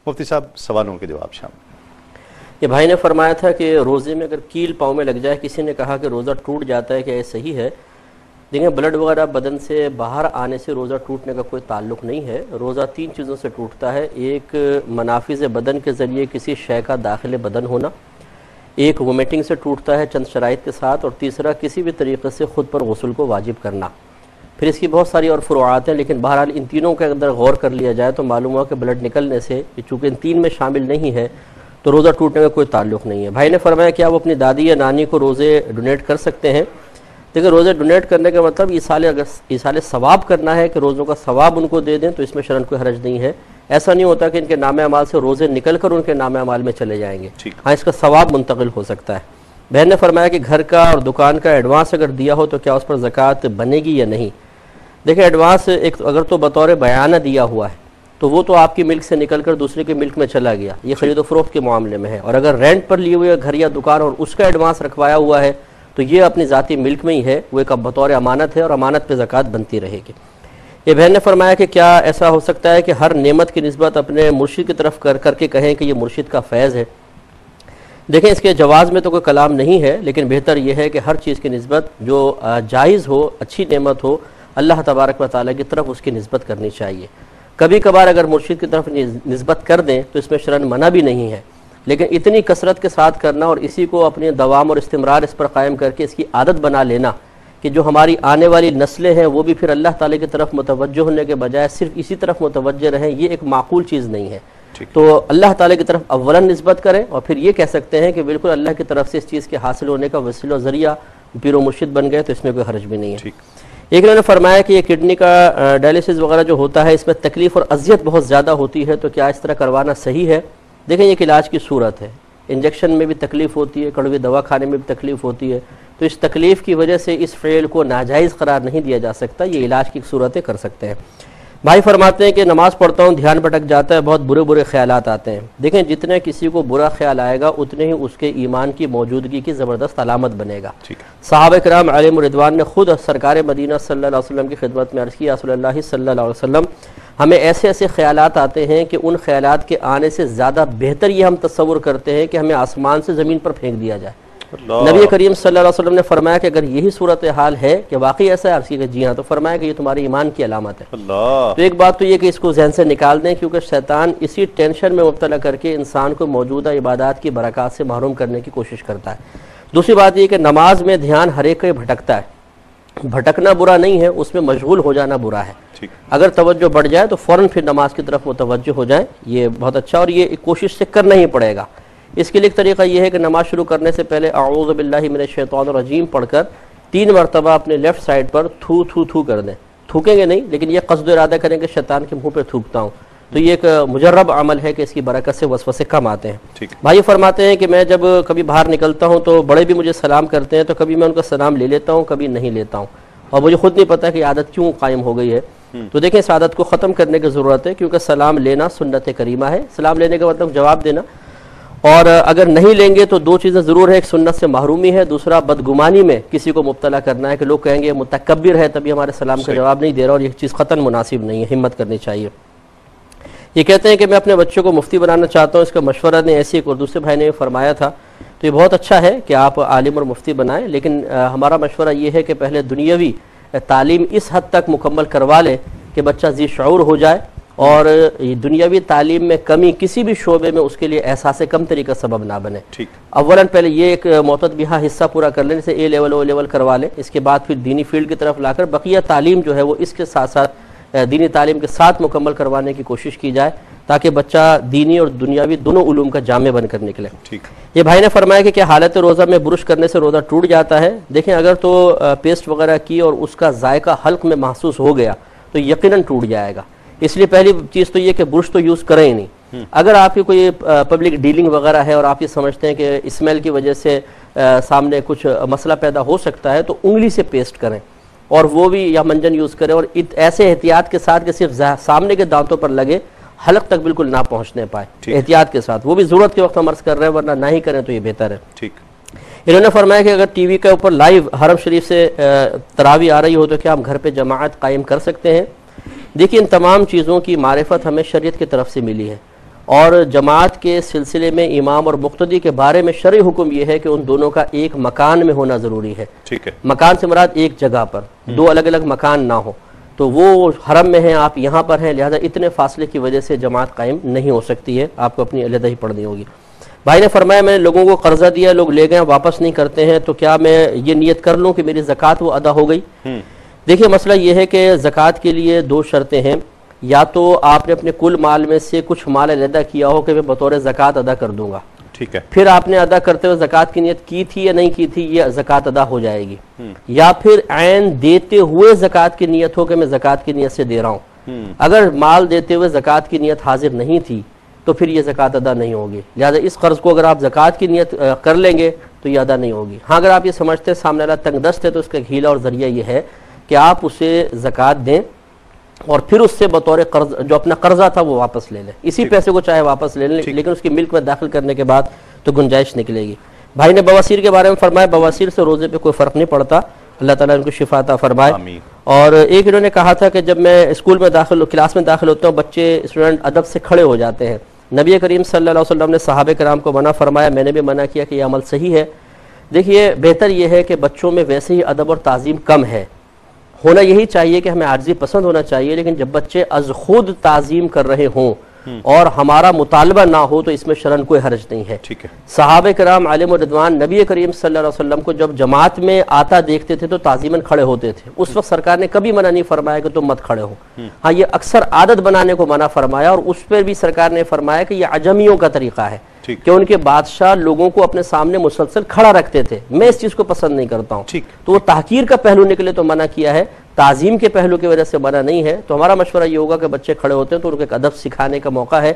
मुफ्ती साहब, सवालों के जवाब शामिल। ये भाई ने फरमाया था कि रोज़े में अगर कील पाँव में लग जाए, किसी ने कहा कि रोज़ा टूट जाता है, क्या ये सही है? देखिए, ब्लड वगैरह बदन से बाहर आने से रोज़ा टूटने का कोई ताल्लुक़ नहीं है। रोज़ा 3 चीज़ों से टूटता है। एक मनाफिज़ बदन के ज़रिए किसी शय का दाखिल बदन होना, एक वोमिटिंग से टूटता है चंद शराइत के साथ, और तीसरा किसी भी तरीक़े से ख़ुद पर गुस्ल को वाजिब करना। फिर इसकी बहुत सारी और फ़ुरूआत हैं, लेकिन बहरहाल इन तीनों के अंदर गौर कर लिया जाए तो मालूम हुआ कि ब्लड निकलने से, चूँकि इन 3 में शामिल नहीं है, तो रोज़ा टूटने का कोई ताल्लुक़ नहीं है। भाई ने फरमाया क्या वो अपनी दादी या नानी को रोज़े डोनेट कर सकते हैं? देखिए, रोज़े डोनेट करने का मतलब ईसाले सवाब करना है कि रोज़ों का सवाब उनको दे दें, तो इसमें शरन कोई हरज नहीं है। ऐसा नहीं होता कि इनके नामे अमाल से रोज़े निकल कर उनके नामे अमाल में चले जाएंगे। हाँ, इसका सवाब मुंतकिल हो सकता है। बहन ने फरमाया कि घर का और दुकान का एडवांस अगर दिया हो तो क्या उस पर ज़कात बनेगी या नहीं? देखिए, एडवांस एक अगर तो बतौर बयाना दिया हुआ है तो वो तो आपकी मिल्क से निकल कर दूसरे के मिल्क में चला गया, ये खरीदो फरोख्त के मामले में है। और अगर रेंट पर लिए हुए घर या दुकान और उसका एडवांस रखवाया हुआ है तो ये अपनी ज़ाती मिल्क में ही है, वो एक बतौर अमानत है और अमानत पे ज़कात बनती रहेगी। ये बहन ने फरमाया कि क्या ऐसा हो सकता है कि हर नेमत की निस्बत अपने मुर्शिद की तरफ करके कहें कि ये मुर्शिद का फैज़ है? देखें, इसके जवाज़ में तो कोई कलाम नहीं है, लेकिन बेहतर यह है कि हर चीज़ की निस्बत जो जायज़ हो, अच्छी नेमत हो, अल्लाह तबारक व तआला की तरफ उसकी निस्बत करनी चाहिए। कभी कभार अगर मुर्शिद की तरफ निस्बत कर दें तो इसमें शरन मना भी नहीं है, लेकिन इतनी कसरत के साथ करना और इसी को अपने दवाम और इस्तिमरार इस पर कायम करके इसकी आदत बना लेना कि जो हमारी आने वाली नस्लें हैं वो भी फिर अल्लाह ताला की तरफ मुतवज्जो होने के बजाय सिर्फ इसी तरफ मुतवज्जो रहें, ये एक माकूल चीज़ नहीं है। तो अल्लाह ताला की तरफ अव्वलन निस्बत करें और फिर ये कह सकते हैं कि बिल्कुल अल्लाह की तरफ से इस चीज़ के हासिल होने का वसीला ज़रिया पीरो मुर्शिद बन गए, तो इसमें कोई हर्ज भी नहीं है। एक ने फरमाया कि ये किडनी का डायलिसिस वगैरह जो होता है इसमें तकलीफ़ और अजियत बहुत ज़्यादा होती है, तो क्या इस तरह करवाना सही है? देखें, एक इलाज की सूरत है, इंजेक्शन में भी तकलीफ़ होती है, कड़वी दवा खाने में भी तकलीफ़ होती है, तो इस तकलीफ़ की वजह से इस फ़ेल को नाजायज़ करार नहीं दिया जा सकता, ये इलाज की सूरतें कर सकते हैं। भाई फरमाते हैं कि नमाज़ पढ़ता हूँ, ध्यान भटक जाता है, बहुत बुरे बुरे ख्यालात आते हैं। देखें, जितने किसी को बुरा ख्याल आएगा उतने ही उसके ईमान की मौजूदगी की ज़बरदस्त अलामत बनेगा। सहाबा किराम अलैहिम रिदवान ने खुद सरकार मदीना सल्लल्लाहु अलैहि वसल्लम की खिदमत में अर्ज़ किया, रसूलुल्लाह सल्लल्लाहु अलैहि वसल्लम, हमें ऐसे ऐसे ख्यालात आते हैं कि उन ख्यालात के आने से ज़्यादा बेहतर ये हम तस्वुर करते हैं कि हमें आसमान से ज़मीन पर फेंक दिया जाए। नबी करीम सल्लल्लाहु अलैहि वसल्लम ने फरमाया कि अगर यही सूरत हाल है कि वाकई ऐसा है, अर्ज़ किया जी हाँ, तो फरमाया कि ये तुम्हारे ईमान की अलामत है। तो एक बात तो ये कि इसको जहन से निकाल दें, क्योंकि शैतान इसी टेंशन में मुब्तला करके इंसान को मौजूदा इबादत की बरक़ात से महरूम करने की कोशिश करता है। दूसरी बात यह कि नमाज में ध्यान हर एक भटकता है, भटकना बुरा नहीं है, उसमें मशगूल हो जाना बुरा है। अगर तवज्जो बढ़ जाए तो फ़ौरन फिर नमाज की तरफ मुतवज्जो हो जाए, ये बहुत अच्छा, और ये कोशिश से करना ही पड़ेगा। इसके लिए एक तरीका यह है कि नमाज शुरू करने से पहले अऊज़ु बिल्लाहि मिनश शैतानिर रजीम पढ़कर 3 मरतबा अपने लेफ्ट साइड पर थू थू थू कर दें। थूकेंगे नहीं, लेकिन ये क़स्द इरादा करें कि शैतान के मुंह पे थूकता हूँ, तो ये एक मुजर्रब अमल है कि इसकी बरकत से वसवसे कम आते हैं। भाई फरमाते हैं कि मैं जब कभी बाहर निकलता हूँ तो बड़े भी मुझे सलाम करते हैं, तो कभी मैं उनका सलाम ले लेता हूँ, कभी नहीं लेता हूँ, और मुझे खुद नहीं पता कि आदत क्यों कायम हो गई है। तो देखें, इस आदत को ख़त्म करने की ज़रूरत है, क्योंकि सलाम लेना सुन्नत करीमा है। सलाम लेने का मतलब जवाब देना, और अगर नहीं लेंगे तो 2 चीज़ें ज़रूर है, एक सुन्नत से महरूमी है, दूसरा बदगुमानी में किसी को मुब्तला करना है कि लोग कहेंगे मुतकब्बिर है तभी हमारे सलाम का जवाब नहीं दे रहा, और ये चीज़ ख़तन मुनासिब नहीं है, हिम्मत करनी चाहिए। ये कहते हैं कि मैं अपने बच्चों को मुफ्ती बनाना चाहता हूँ, इसका मशवरा ने ऐसी एक और दूसरे भाई ने फरमाया था, तो ये बहुत अच्छा है कि आप आलिम और मुफ्ती बनाएं, लेकिन हमारा मशवरा ये है कि पहले दुनियावी तालीम इस हद तक मुकम्मल करवा लें कि बच्चा जी शऊर हो जाए, और दुनियावी तालीम में कमी किसी भी शोबे में उसके लिए एहसास कम तरीका सबब ना बने। अव्वलन पहले ये एक मोतद बिहा हिस्सा पूरा कर लें, जैसे ए लेवल ओ लेवल करवा लें, इसके बाद फिर दीनी फील्ड की तरफ लाकर बकिया तालीम जो है वो इसके साथ साथ दीनी तालीम के साथ मुकम्मल करवाने की कोशिश की जाए, ताकि बच्चा दीनी और दुनियावी दोनों उलूम का जामे बनकर निकले। ये भाई ने फरमाया कि क्या हालत रोज़ा में बुरुश करने से रोज़ा टूट जाता है? देखें, अगर तो पेस्ट वगैरह की और उसका जायका हल्क में महसूस हो गया तो यकीनन टूट जाएगा। इसलिए पहली चीज़ तो ये कि बुरुश तो यूज़ करें ही नहीं। अगर आपकी कोई पब्लिक डीलिंग वगैरह है और आप ये समझते हैं कि स्मेल की वजह से सामने कुछ मसला पैदा हो सकता है, तो उंगली से पेस्ट करें, और वो भी या मंजन यूज़ करें, और ऐसे एहतियात के साथ कि सिर्फ सामने के दांतों पर लगे, हलक तक बिल्कुल ना पहुंचने पाए, एहतियात के साथ, वो भी ज़रूरत के वक्त हम अर्ज़ कर रहे हैं, वरना ना ही करें तो ये बेहतर है। इन्होंने फरमाया कि अगर टीवी के ऊपर लाइव हरम शरीफ से तरावी आ रही हो तो क्या हम घर पे जमाअत कायम कर सकते हैं? देखिए, इन तमाम चीज़ों की मारिफत हमें शरीयत की तरफ से मिली है, और जमात के सिलसिले में इमाम और मुक्तदी के बारे में शरई हुक्म यह है कि उन दोनों का एक मकान में होना ज़रूरी है। ठीक है। मकान से मुराद एक जगह पर, दो अलग अलग मकान ना हो। तो वो हरम में हैं, आप यहाँ पर हैं, लिहाजा इतने फासले की वजह से जमात कायम नहीं हो सकती है, आपको अपनी अलहदा ही पढ़नी होगी। भाई ने फरमाया मैंने लोगों को कर्जा दिया, लोग ले गए वापस नहीं करते हैं, तो क्या मैं ये नियत कर लूँ कि मेरी ज़कात वो अदा हो गई? देखिए मसला ये है कि ज़कात के लिए दो शर्तें हैं। या तो आपने अपने कुल माल में से कुछ माल अलहदा किया हो कि मैं बतौर ज़कात अदा कर दूंगा, ठीक है, फिर आपने अदा करते हुए ज़कात की नियत की थी या नहीं की थी, ये ज़कात अदा हो जाएगी। या फिर ऐन देते हुए ज़कात की नियत हो कि मैं ज़कात की नियत से दे रहा हूँ। अगर माल देते हुए ज़कात की नियत हाजिर नहीं थी तो फिर ये ज़कात अदा नहीं होगी। लिहाजा इस कर्ज को अगर आप ज़कात की नियत कर लेंगे तो ये अदा नहीं होगी। हाँ, अगर आप ये समझते हैं सामने वाला तंगदस्त है तो उसका हीला और ज़रिया ये है कि आप उसे ज़कात दें और फिर उससे बतौर कर्ज जो अपना कर्जा था वो वापस ले लें। इसी पैसे को चाहे वापस ले लें, लेकिन उसकी मिल्क में दाखिल करने के बाद तो गुंजाइश निकलेगी। भाई ने बवासीर के बारे में फरमाया, बवासीर से रोजे पे कोई फ़र्क नहीं पड़ता, अल्लाह ताला उनको शिफा अता फरमाए। और एक इन्होंने कहा था कि जब मैं स्कूल में क्लास में दाखिल होता हूँ, बच्चे स्टूडेंट अदब से खड़े हो जाते हैं। नबी करीम सल्लल्लाहु अलैहि वसल्लम ने सहाबे कराम को मना फरमाया, मैंने भी मना किया कि यह अमल सही है। देखिए बेहतर यह है कि बच्चों में वैसे ही अदब और ताज़ीम कम है, होना यही चाहिए कि हमें आर्जी पसंद होना चाहिए, लेकिन जब बच्चे अज खुद ताज़ीम कर रहे हों और हमारा मुतालबा ना हो तो इसमें शरन कोई हर्ज नहीं है। ठीक है। सहाबे कराम आलिम और रिदवान नबी करीम सल्लल्लाहु अलैहि वसल्लम को जब जमात में आता देखते थे तो ताज़ीमन खड़े होते थे। उस वक्त सरकार ने कभी मना नहीं फरमाया कि तुम मत खड़े हो। हाँ, ये अक्सर आदत बनाने को मना फरमाया और उस पर भी सरकार ने फरमाया कि यह अजमियों का तरीका है कि उनके बादशाह लोगों को अपने सामने मुसलसल खड़ा रखते थे। मैं इस चीज को पसंद नहीं करता हूँ। तो वो ताकीर का पहलू निकले तो मना किया है, ताजीम के पहलू की वजह से मना नहीं है। तो हमारा मशवरा ये होगा कि बच्चे खड़े होते हैं तो उनको एक अदब सिखाने का मौका है,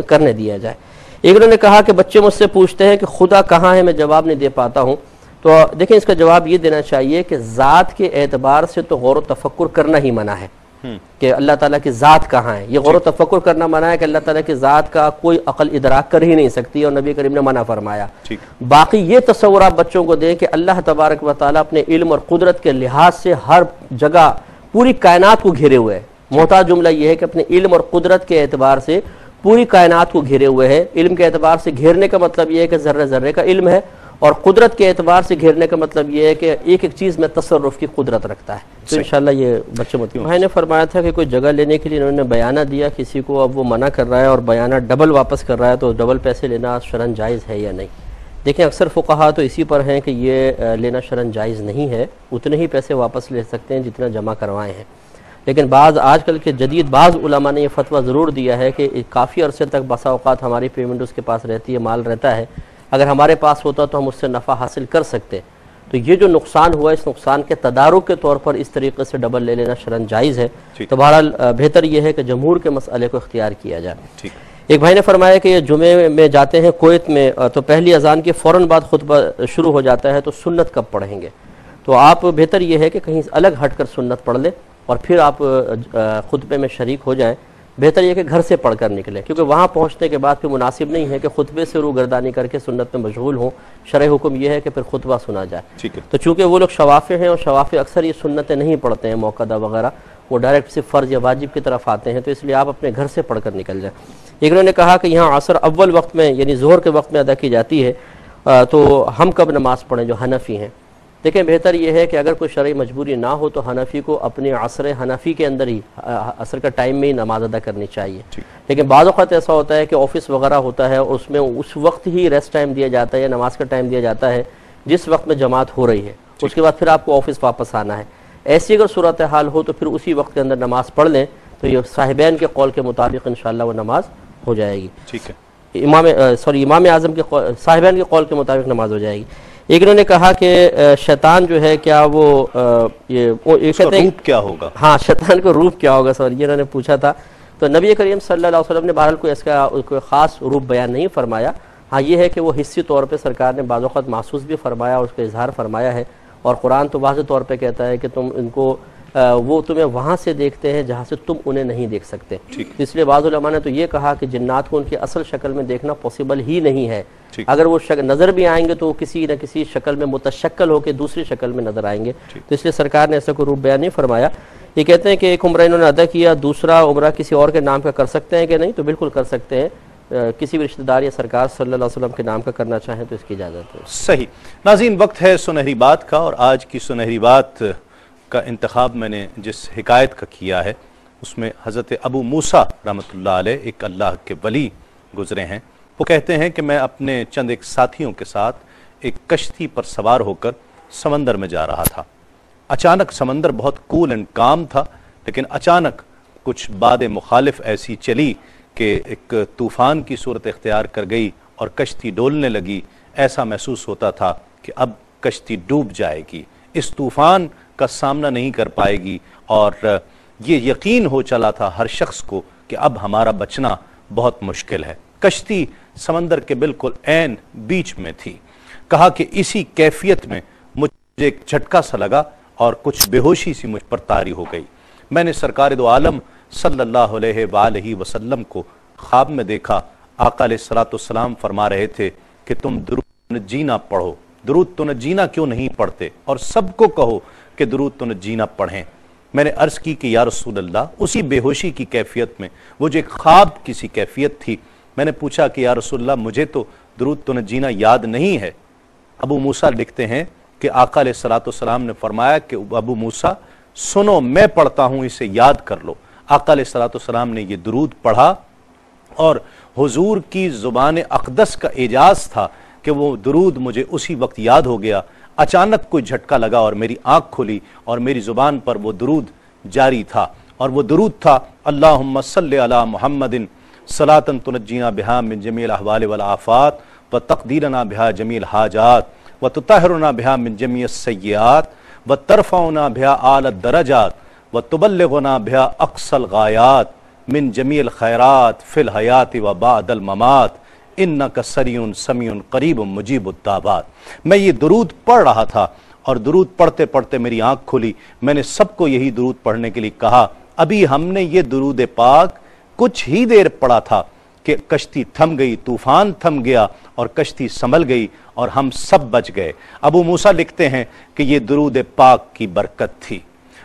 करने दिया जाए। एक ने कहा कि बच्चे मुझसे पूछते हैं कि खुदा कहाँ है, मैं जवाब नहीं दे पाता हूँ। तो देखें, इसका जवाब ये देना चाहिए कि ज़ात के एतबार से तो गौर तफक्कुर करना ही मना है कि अल्लाह ताला की ज़ात कहाँ है। ये गौर तफक्कुर करना मना है कि अल्लाह ताला की ज़ात का कोई अकल इदराक कर ही नहीं सकती और नबी करीम ने मना फरमाया। बाकी ये तस्वुर आप बच्चों को दें कि अल्लाह तबारक व तआला अपने इल्म और कुदरत के लिहाज से हर जगह पूरी कायनात को घेरे हुए है। मोहताज जुमला ये है कि अपने इल्म और कुदरत के एतबार से पूरी कायनात को घेरे हुए है। इल्म के एतबार से घेरने का मतलब यह है कि जर्रे जर्रे का इल्म है, और कुदरत के एतबार से घेरने का मतलब यह है कि एक एक चीज़ में तसर्रुफ की कुदरत रखता है। तो इंशाल्लाह ये बच्चे मतलब भाई ने फरमाया था कि कोई जगह लेने के लिए इन्होंने बयाना दिया किसी को, अब वो मना कर रहा है और बयाना डबल वापस कर रहा है, तो डबल पैसे लेना शरन जायज़ है या नहीं। देखें, अक्सर फुक़हा तो इसी पर हैं कि ये लेना शरन जायज़ नहीं है, उतने ही पैसे वापस ले सकते हैं जितना जमा करवाए हैं। लेकिन बाज़ आजकल के जदीद बाज़ उलमा ने यह फतवा ज़रूर दिया है कि काफ़ी अरसे तक बसा औक़ात हमारी पेमेंट उसके पास रहती है, माल रहता है, अगर हमारे पास होता तो हम उससे नफ़ा हासिल कर सकते। तो ये जो नुकसान हुआ, इस नुकसान के तदारुक के तौर पर इस तरीके से डबल ले लेना शरन जायज़ है। तो बहरहाल बेहतर यह है कि जमहूर के मसले को इख्तियार किया जाए। एक भाई ने फरमाया कि जुमे में जाते हैं कुवैत में, तो पहली अजान के फ़ौरन बाद खुतबा शुरू हो जाता है, तो सुन्नत कब पढ़ेंगे? तो आप बेहतर यह है कि कहीं अलग हट कर सुन्नत पढ़ लें और फिर आप खुतबे में शरीक हो जाएं। बेहतर यह कि घर से पढ़कर निकले, क्योंकि वहाँ पहुँचने के बाद फिर मुनासिब नहीं है कि खुतबे से रूगर्दानी करके सुन्नत में मशगूल हों। शरई हुक्म यह है कि फिर खुतबा सुना जाए। तो चूँकि वो लोग शवाफ़े हैं और शवाफ़े अक्सर ये सुन्नतें नहीं पढ़ते हैं मौक़दा वगैरह, वो डायरेक्ट सिर्फ फ़र्ज़ या वाजिब की तरफ आते हैं, तो इसलिए आप अपने घर से पढ़कर निकल जाएँ। एक ने कहा कि यहाँ असर अव्वल वक्त में यानी ज़ोहर के वक्त में अदा की जाती है, तो हम कब नमाज़ पढ़ें जो हनफ़ी हैं? देखें, बेहतर यह है कि अगर कोई शरई मजबूरी ना हो तो हनफ़ी को अपने असर हनफ़ी के अंदर ही असर का टाइम में ही नमाज अदा करनी चाहिए। लेकिन बाज़ औक़ात ऐसा होता है कि ऑफिस वगैरह होता है, उसमें उस वक्त ही रेस्ट टाइम दिया जाता है या नमाज का टाइम दिया जाता है जिस वक्त में जमात हो रही है, उसके बाद फिर आपको ऑफिस वापस आना है। ऐसी अगर सूरत हाल हो तो फिर उसी वक्त के अंदर नमाज पढ़ लें, तो ये साहिबैन के कौल के मुताबिक इंशाअल्लाह वो नमाज हो जाएगी। ठीक है, इमाम आज़म के साहिबैन के कौल के मुताबिक नमाज हो जाएगी। एक ने कहा कि शैतान जो है क्या वो कहते हैं क्या होगा? हाँ, शैतान का रूप क्या होगा, सर ये इन्होंने पूछा था। तो नबी करीम सल्लल्लाहु अलैहि वसल्लम ने बहरहाल कोई इसका कोई ख़ास रूप बयान नहीं फरमाया। हाँ, ये है कि वो हिस्सी तौर पे सरकार ने बाज़ औक़ात महसूस भी फरमाया और उसका इजहार फरमाया है, और कुरान तो वाज़ेह तौर पे कहता है कि तुम इनको वो तुम्हें वहाँ से देखते हैं जहाँ से तुम उन्हें नहीं देख सकते। तो इसलिए बाज़ उलमा ने तो ये कहा कि जिन्नात को उनकी असल शक्ल में देखना पॉसिबल ही नहीं है। अगर वो नज़र भी आएंगे तो किसी न किसी शक्ल में मुतशक्ल होकर दूसरी शक्ल में नज़र आएंगे। तो इसलिए सरकार ने ऐसा कोई रूप बयान नहीं फरमाया। ये कहते हैं कि एक उम्रा इन्होंने अदा किया, दूसरा उम्रा किसी और के नाम का कर सकते हैं कि नहीं? तो बिल्कुल कर सकते हैं। किसी भी रिश्तेदार या सरकार सल्लल्लाहु अलैहि वसल्लम के नाम का करना चाहें तो इसकी इजाज़त है। सही नाज़रीन, वक्त है सुनहरी बात का, और आज की सुनहरी बात का इंतखाब मैंने जिस हिकायत का किया है उसमें हज़रत अबू मूसा रहमतुल्लाह अलैह, एक अल्लाह के वली गुजरे हैं। वो कहते हैं कि मैं अपने चंद एक साथियों के साथ एक कश्ती पर सवार होकर समंदर में जा रहा था। अचानक समंदर बहुत कूल एंड काम था, लेकिन अचानक कुछ बाद मुखालिफ ऐसी चली कि एक तूफ़ान की सूरत इख्तियार कर गई और कश्ती डोलने लगी। ऐसा महसूस होता था कि अब कश्ती डूब जाएगी, इस तूफ़ान का सामना नहीं कर पाएगी, और ये यकीन हो चला था हर शख्स को कि अब हमारा बचना बहुत मुश्किल है। कश्ती समंदर के बिल्कुल ऐन बीच में थी। कहा कि इसी कैफियत में मुझे एक झटका सा लगा और कुछ बेहोशी सी मुझ पर तारी हो गई। मैंने सरकार दो आलम सल्लल्लाहु अलैहि वसल्लम को ख्वाब में देखा। आका अलैहिस्सलाम फरमा रहे थे कि तुम दुरूद जीना पढ़ो, दुरूद तो न जीना क्यों नहीं पढ़ते, और सबको कहो कि दुरूद तो न जीना पढ़ें। मैंने अर्ज की कि या रसूल अल्लाह, उसी बेहोशी की कैफियत में, वो जो एक ख्वाब किसी कैफियत थी, मैंने पूछा कि या रसूल अल्लाह, मुझे तो दुरूद तो न जीना याद नहीं है। अबू मूसा लिखते हैं कि आका अलैहिस्सलाम ने फरमाया कि अबू मूसा सुनो, मैं पढ़ता हूं, इसे याद कर लो। आका अलैहिस्सलाम ने ये दुरूद पढ़ा और हुजूर की ज़ुबान अक़दस का एजाज़ था कि वो दुरूद मुझे उसी वक्त याद हो गया। अचानक कोई झटका लगा और मेरी आंख खुली और मेरी ज़ुबान पर वो दुरूद जारी था, और वो दुरूद था अल्लाहुम्मा सल्लि अला मुहम्मदिन सलातन तुनज्जीना बिहा मिन जमील अहवाल वल आफात व तक़दीरना बिहा जमील हाजात व तुतहरुना बिहा मिन जमीअ सय्यात व तरफ़उना बिहा आला दरजात व तुबल्लिगुना बिहा अक़सल गायात मिन जमील खैरात फिल हयात व बादल ममात इन्नका सरीउन समीउन करीबुन मुजीबुद दावात। मैं ये दुरूद पढ़ रहा था और दुरूद पढ़ते पढ़ते मेरी आंख खुली। मैंने सबको यही दुरूद पढ़ने के लिए कहा। अभी हमने ये दुरूद पाक कुछ ही देर पढ़ा था कि कश्ती थम गई, तूफान थम गया और कश्ती संभल गई और हम सब बच गए। अबू मूसा लिखते हैं कि ये दुरूद पाक की बरकत थी।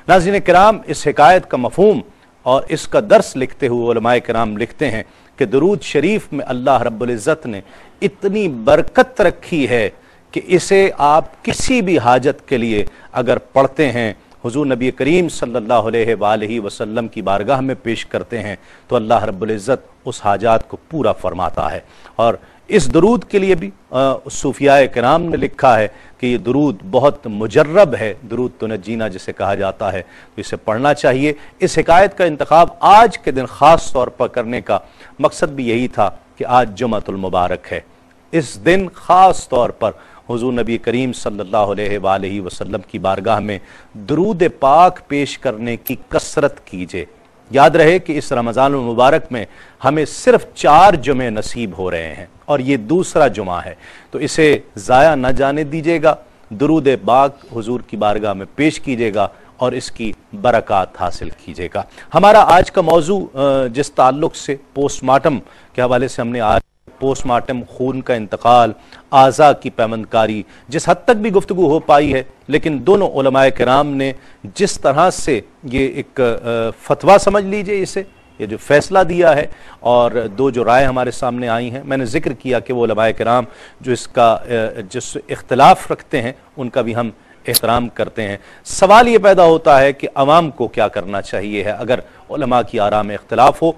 नाज़रीन किराम, इस हिकायत का मफ़हूम और इसका दर्स लिखते हुए उलमाए किराम लिखते हैं कि दुरूद शरीफ में अल्लाह रब्बुल इज़्ज़त ने इतनी बरकत रखी है कि इसे आप किसी भी हाजत के लिए अगर पढ़ते हैं, हुजूर नबी करीम सल्लल्लाहु अलैहि वसल्लम की बारगाह में पेश करते हैं, तो अल्लाह रब्बुल इज़्ज़त उस हाजात को पूरा फरमाता है। और इस दुरूद के लिए भी सूफियाए किराम ने लिखा है कि ये दुरूद बहुत मुजर्रब है, दुरूद तो न जीना जिसे कहा जाता है, तो इसे पढ़ना चाहिए। इस हिकायत का इंतखाब आज के दिन ख़ास तौर पर करने का मकसद भी यही था कि आज जुमअतुल मुबारक है। इस दिन ख़ास तौर पर हुजूर नबी करीम सल्लल्लाहु अलैहि वसल्लम की बारगाह में दुरूद पाक पेश करने की कसरत कीजिए। याद रहे कि इस रमज़ानुल मुबारक में हमें सिर्फ 4 जुमे नसीब हो रहे हैं और ये दूसरा जुमा है, तो इसे ज़ाया न जाने दीजिएगा। दुरूद पाक हुजूर की बारगाह में पेश कीजिएगा और इसकी बरक़ात हासिल कीजिएगा। हमारा आज का मौजू जिस ताल्लुक़ से पोस्टमार्टम के हवाले से हमने आज पोस्टमार्टम, खून का इंतकाल, आज़ा की पैमंदकारी, जिस हद तक भी गुफ्तगू हो पाई है, लेकिन दोनों उलमाए किराम ने जिस तरह से ये एक फतवा समझ लीजिए इसे, ये जो फैसला दिया है, और दो जो राय हमारे सामने आई हैं, मैंने जिक्र किया कि वो उलमाए किराम जो इसका जिस इख्तिलाफ रखते हैं उनका भी हम एहतराम करते हैं। सवाल ये पैदा होता है कि अवाम को क्या करना चाहिए है अगर उलमा की आरा में इख्तिलाफ हो।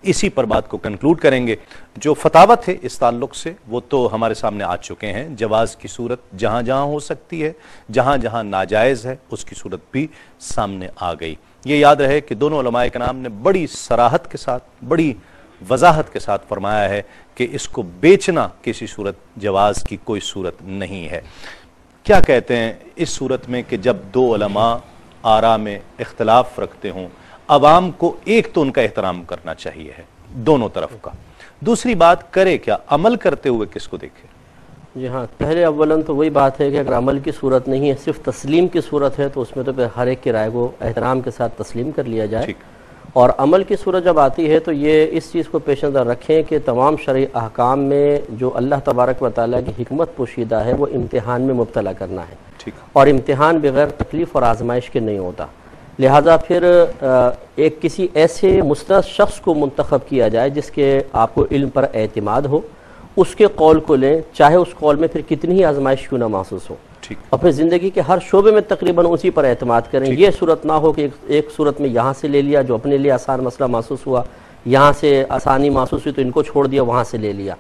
इसी पर बात को कंक्लूड करेंगे। जो फतावत है इस ताल्लुक से वो तो हमारे सामने आ चुके हैं। जवाज़ की सूरत जहाँ जहाँ हो सकती है, जहाँ जहाँ नाजायज़ है उसकी सूरत भी सामने आ गई। ये याद रहे कि दोनों उलमाए के नाम ने बड़ी सराहत के साथ, बड़ी वजाहत के साथ फरमाया है कि इसको बेचना किसी सूरत जवाज़ की कोई सूरत नहीं है। क्या कहते हैं इस सूरत में कि जब दो उलमा आरा में इख्तिलाफ रखते हों, अवाम को एक तो उनका एहतराम करना चाहिए है दोनों तरफ का, दूसरी बात करे क्या, अमल करते हुए किसको देखे। जी हाँ, पहले अव्वलन तो वही बात है कि अगर अमल की सूरत नहीं है, सिर्फ तस्लीम की सूरत है, तो उसमें तो फिर हर एक की राय को एहतराम के साथ तस्लीम कर लिया जाए। और अमल की सूरत जब आती है तो ये इस चीज़ को पेश नज़र रखें कि तमाम शरई अहकाम में जो अल्लाह तबारक व तआला की हिकमत पोशीदा है वो इम्तिहान में मुब्तला करना है। और इम्तिहान बगैर तकलीफ़ और आजमाइश के नहीं होता। लिहाजा फिर एक किसी ऐसे मुस्तनद शख्स को मुंतखब किया जाए जिसके आपको इल्म पर एतमाद हो, उसके कौल को लें, चाहे उस कौल में फिर कितनी ही आजमाइश क्यों ना महसूस हो। अपनी ज़िंदगी के हर शोबे में तकरीबन उसी पर एतमाद करें। ये सूरत ना हो कि एक सूरत में यहाँ से ले लिया जो अपने लिए आसान मसला महसूस हुआ, यहाँ से आसानी महसूस हुई तो इनको छोड़ दिया, वहाँ से ले लिया।